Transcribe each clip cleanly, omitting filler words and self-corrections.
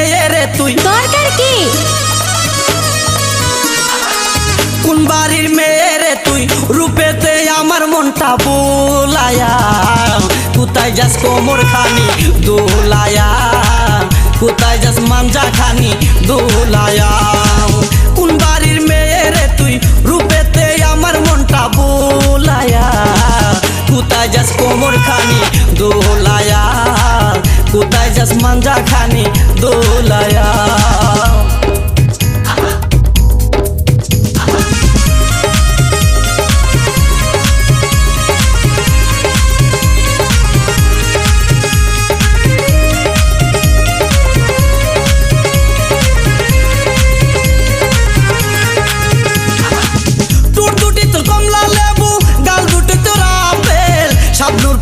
মেয়ে রে তুই দরকার কি কোন বাড়ির মেয়ে রে তুই রূপেতে আমার মনটা বুলায়া কোথায় যাস কোমর খানি দোলায়া কোথায় যাস মাঞ্জা খানি দোলায়া কোন বাড়ির মেয়ে রে তুই রূপেতে আমার মনটা বুলায়া কোথায় যাস কোমর খানি দোলায়া কোথায় যাস মাঞ্জা খানি দোলায়া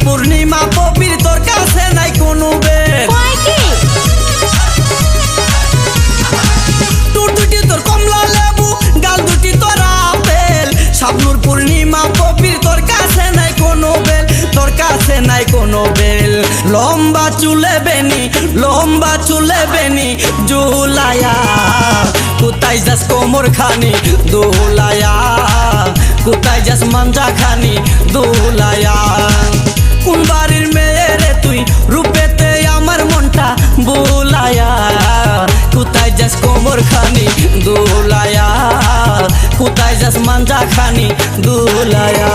পূর্ণিমা পবির তোর কাছে নাই কোনো বেল টুট দুটি তোর কমলা লেবু গাল দুটি তোর আপেল শাবনুর পূর্ণিমা পবির তোর কাছে নাই কোনো বেল তোর কাছে নাই কোনো বেল লম্বা চুলে বেনি জুলায়া কোথায় যাস কোমর খানি দোলায়া কোথায় যাস মাঞ্জা খানি দোলায়া কোন বাড়ির মেয়ে রে তুই রূপেতে আমার মনটা বুলায়া কোথায় যাস কোমর খানি দোলায়া কোথায় যাস মাঞ্জা খানি দোলায়া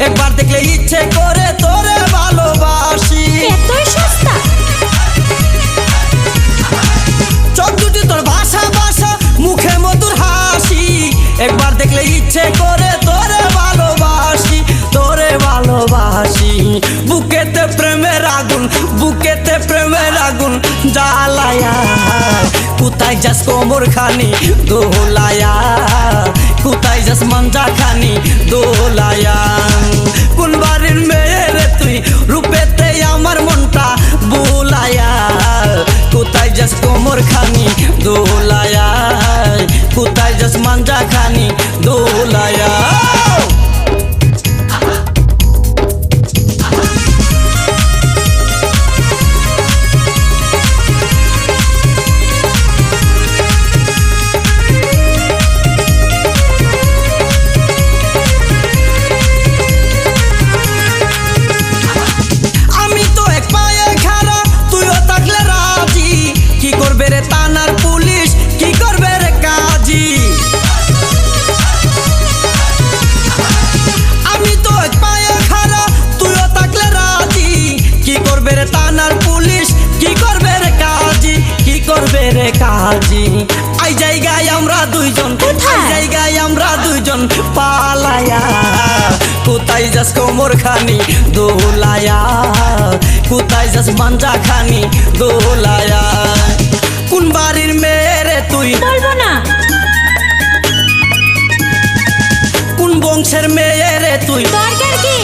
একবার দেখলে ইচ্ছে করে তোরে ভালোবাসি এতই সস্তা চোখ দুটি তোর ভাষা মুখে মধুর হাসি একবার দেখলে ইচ্ছে করে তোরে ভালোবাসি বুকেতে প্রেমের আগুন জ্বালায়া কোথায় যাস কোমর খানি দোলায়া কোথায় যাস মাঞ্জা খানি দোলায়া কোন বাড়ির মেয়ে রে তুই রূপেতে আমার মনটা বুলায়া কোথায় যাস কোমর খানি দোলায়া কোথায় যাস মাঞ্জা খানি দোলায়া কাজী এই জায়গায় আমরা দুইজন পালায়া কোথায় যাস কোমর খানি দোলায়া কোথায় যাস মাঞ্জা খানি দোলায়া কোন বাড়ির মেয়ে রে তুই বলবো না কোন বংশের মেয়ে রে তুই দরকার কি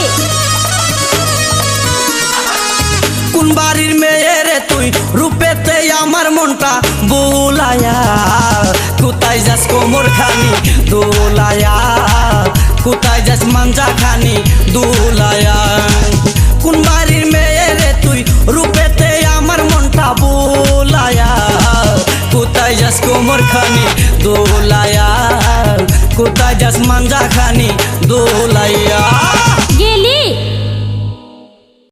কোন বাড়ির মেয়ে রে তুই রূপেতে আমার মনটা বুলায়া কোথায় যাস কোমর খানি দোলায়া কোথায় যাস মাঞ্জা খানি দোলায়া